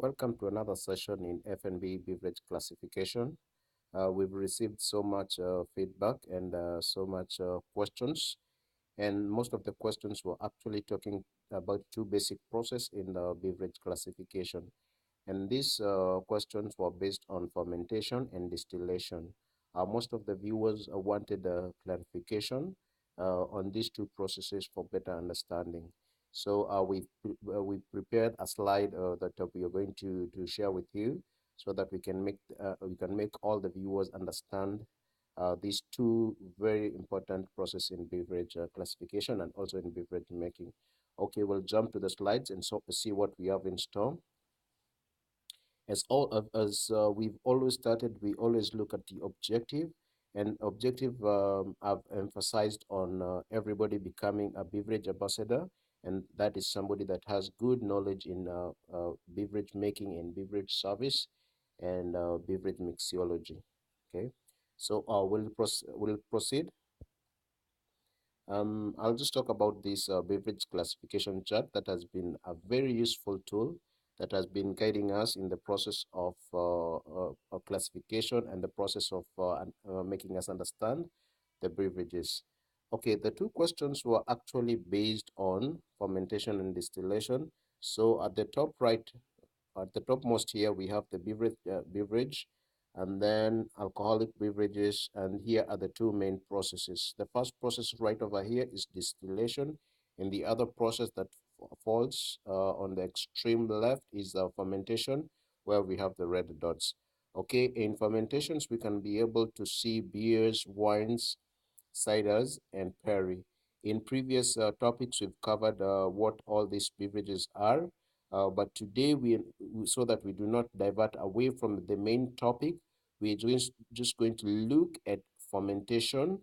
Welcome to another session in F&B beverage classification. We've received so much feedback and so much questions, and most of the questions were actually talking about two basic process in the beverage classification. And these questions were based on fermentation and distillation. Most of the viewers wanted clarification on these two processes for better understanding. So we prepared a slide that we are going to share with you, so that we can make all the viewers understand these two very important processes in beverage classification and also in beverage making. Okay, we'll jump to the slides and so see what we have in store. As we've always started, we always look at the objective, and objective I've emphasized on everybody becoming a beverage ambassador, and that is somebody that has good knowledge in beverage making and beverage service and beverage mixology. Okay, so we'll proceed. I'll just talk about this beverage classification chart that has been a very useful tool that has been guiding us in the process of classification and the process of making us understand the beverages. Okay, the two questions were actually based on fermentation and distillation. So at the top right, at the topmost here, we have the beverage, and then alcoholic beverages, and here are the two main processes. The first process right over here is distillation, and the other process that falls on the extreme left is fermentation, where we have the red dots. Okay, in fermentations, we can be able to see beers, wines, ciders, and perry. In previous topics, we've covered what all these beverages are, but today so that we do not divert away from the main topic, we're just going to look at fermentation,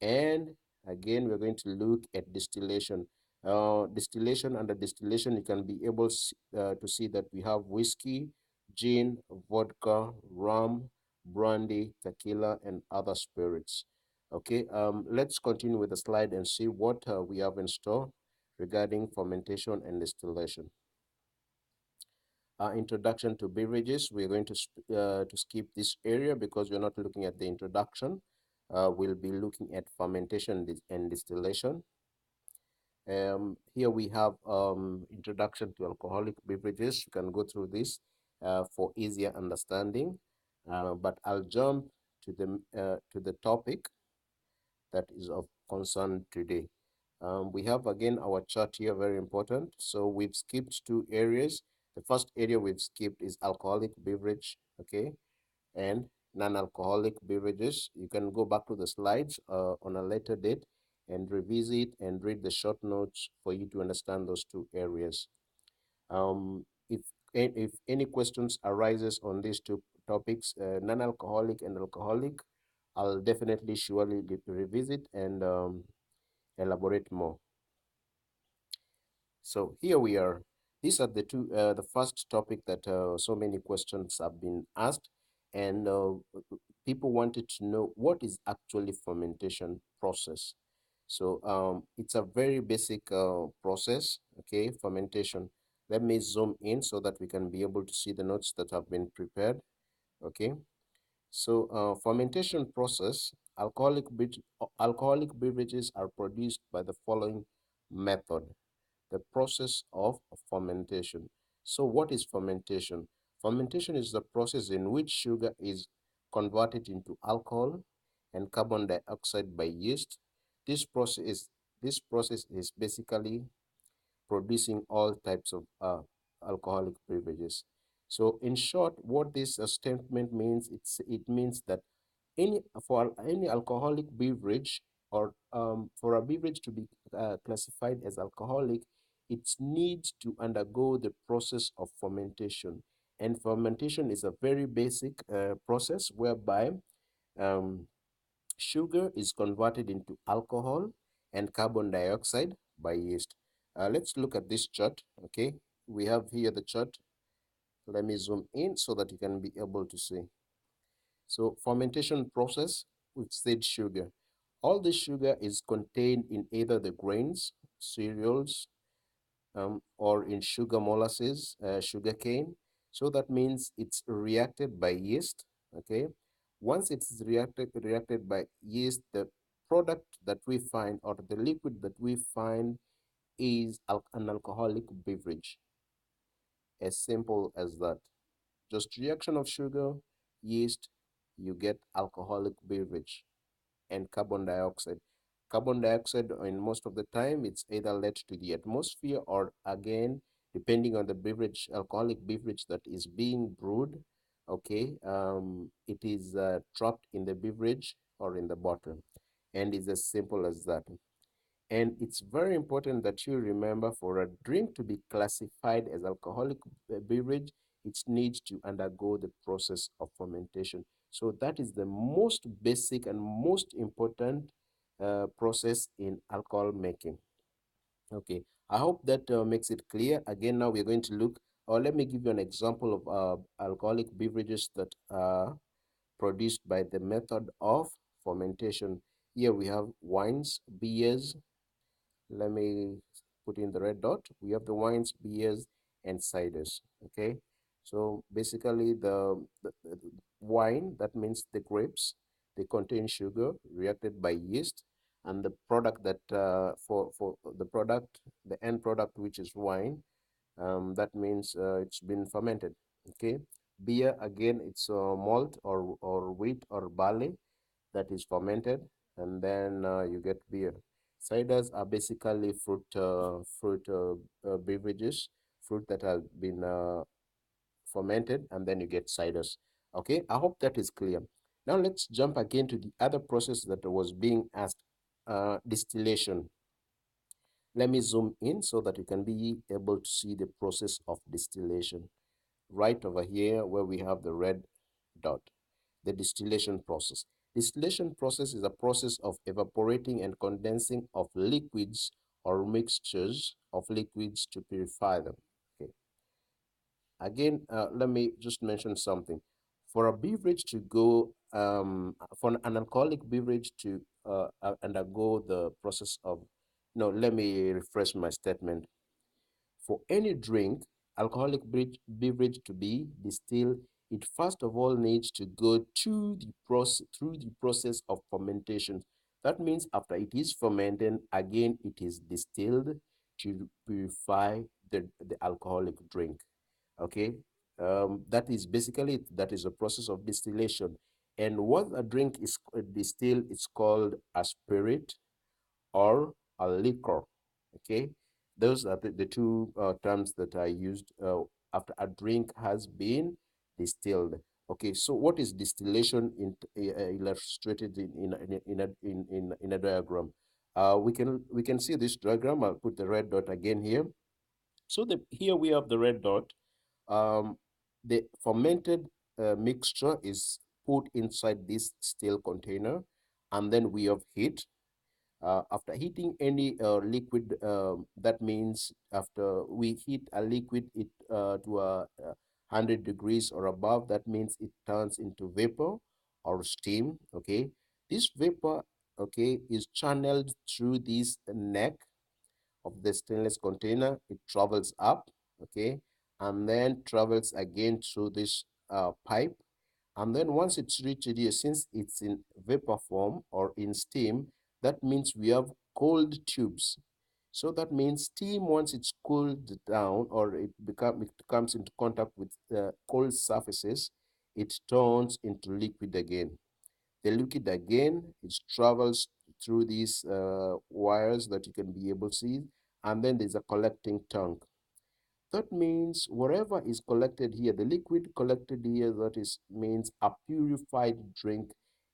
and again, we're going to look at distillation. Distillation, under distillation, you can be able to see that we have whiskey, gin, vodka, rum, brandy, tequila, and other spirits. Okay, let's continue with the slide and see what we have in store regarding fermentation and distillation. Introduction to beverages, we're going to skip this area because we're not looking at the introduction. We'll be looking at fermentation and distillation. Here we have introduction to alcoholic beverages. You can go through this for easier understanding, but I'll jump to the topic that is of concern today. We have again our chart here, very important. So we've skipped two areas. The first area we've skipped is alcoholic beverage, okay, and non-alcoholic beverages. You can go back to the slides on a later date and revisit and read the short notes for you to understand those two areas. If any questions arises on these two topics, non-alcoholic and alcoholic, I'll definitely surely revisit and elaborate more. So here we are. These are the first topic that so many questions have been asked, and people wanted to know what is actually fermentation process. So it's a very basic process, okay, fermentation. Let me zoom in so that we can be able to see the notes that have been prepared, okay. So fermentation process, alcoholic beverages are produced by the following method: the process of fermentation. So what is fermentation? Fermentation is the process in which sugar is converted into alcohol and carbon dioxide by yeast. This process is, this process is basically producing all types of alcoholic beverages. So in short, what this statement means, it means that for any alcoholic beverage, or for a beverage to be classified as alcoholic, it needs to undergo the process of fermentation. And fermentation is a very basic process whereby um, sugar is converted into alcohol and carbon dioxide by yeast. Let's look at this chart, okay? We have here the chart. Let me zoom in so that you can be able to see. So fermentation process, we've said sugar. All this sugar is contained in either the grains, cereals, or in sugar molasses, sugar cane. So that means it's reacted by yeast. Okay. Once it's reacted by yeast, the product that we find, or the liquid that we find, is an alcoholic beverage. As simple as that. Just reaction of sugar, yeast, you get alcoholic beverage. And carbon dioxide. Carbon dioxide, in most of the time, it's either let to the atmosphere, or again, depending on the beverage, alcoholic beverage that is being brewed, okay, it is trapped in the beverage or in the bottle. And it's as simple as that. And it's very important that you remember, for a drink to be classified as alcoholic beverage, it needs to undergo the process of fermentation. So that is the most basic and most important process in alcohol making. Okay, I hope that makes it clear. Again, now we're going to look, or let me give you an example of alcoholic beverages that are produced by the method of fermentation. Here we have wines, beers. Let me put in the red dot. We have the wines, beers, and ciders. Okay, so basically the wine, that means the grapes, they contain sugar reacted by yeast, and the product that for the product, the end product, which is wine, that means it's been fermented. Okay, beer, again, it's malt or wheat or barley that is fermented, and then you get beer. Ciders are basically fruit beverages, fruit that have been fermented, and then you get ciders. Okay, I hope that is clear. Now let's jump again to the other process that was being asked, distillation. Let me zoom in so that you can be able to see the process of distillation. Right over here where we have the red dot, the distillation process. Distillation process is a process of evaporating and condensing of liquids or mixtures of liquids to purify them. Okay. Again, let me just mention something. For a beverage to go, for an alcoholic beverage to undergo the process of, no, let me refresh my statement. For any drink, alcoholic beverage to be distilled, it first of all needs to go through the process of fermentation. That means after it is fermented, again it is distilled to purify the alcoholic drink. Okay, that is basically it. That is a process of distillation. And what a drink is distilled, it's called a spirit or a liquor. Okay, those are the two terms that are used after a drink has been distilled. Okay, so what is distillation illustrated in a diagram? We can see this diagram. I'll put the red dot again here. So here we have the red dot. Um, the fermented mixture is put inside this steel container, and then we have heat. After heating any liquid, that means after we heat a liquid it to 100 degrees or above, that means it turns into vapor or steam. Okay, this vapor, okay, is channeled through this neck of the stainless container. It travels up, okay, and then travels again through this pipe, and then once it's reached here, since it's in vapor form or in steam, that means we have cold tubes. So that means steam, once it's cooled down, or it comes into contact with cold surfaces, it turns into liquid again. The liquid again, it travels through these wires that you can be able to see, and then there's a collecting tank. That means whatever is collected here, the liquid collected here, that is means a purified drink,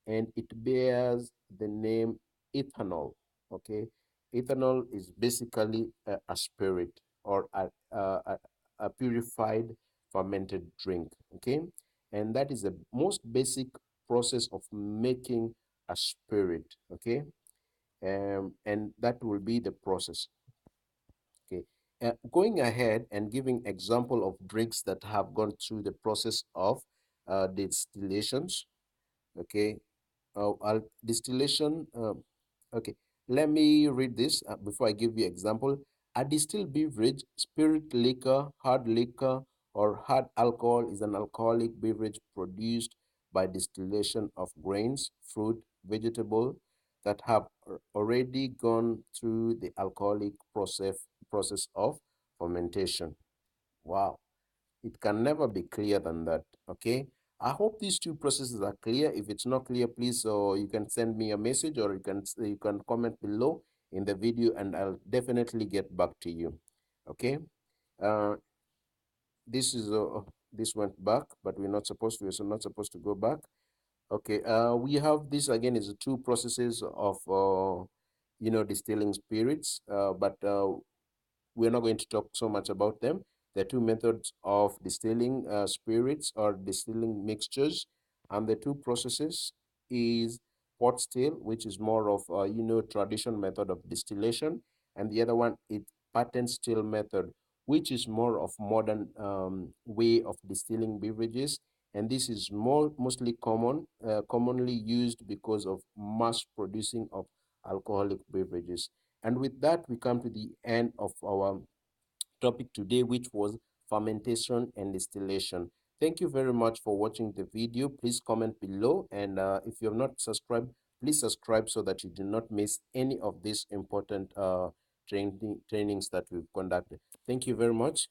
and it bears the name ethanol. Okay, ethanol is basically a spirit or a purified fermented drink. Okay, and that is the most basic process of making a spirit. Okay, and that will be the process. Okay. Going ahead and giving example of drinks that have gone through the process of distillations. Okay. Distillation. Okay. Let me read this before I give you example. A distilled beverage, spirit, liquor, hard liquor, or hard alcohol is an alcoholic beverage produced by distillation of grains, fruit, vegetable that have already gone through the alcoholic process of fermentation. Wow, it can never be clearer than that. Okay. I hope these two processes are clear. If it's not clear, please, you can send me a message, or you can comment below in the video, and I'll definitely get back to you. Okay. Uh, this is this went back, but we're not supposed to go back. Okay. We have this again is two processes of distilling spirits, but we're not going to talk so much about them. The two methods of distilling spirits or distilling mixtures, and the two processes is pot still, which is more of traditional method of distillation, and the other one is patent still method, which is more of modern way of distilling beverages. And this is mostly commonly used because of mass producing of alcoholic beverages. And with that, we come to the end of our topic today, which was fermentation and distillation. Thank you very much for watching the video. Please comment below. And if you have not subscribed, please subscribe so that you do not miss any of these important trainings that we've conducted. Thank you very much.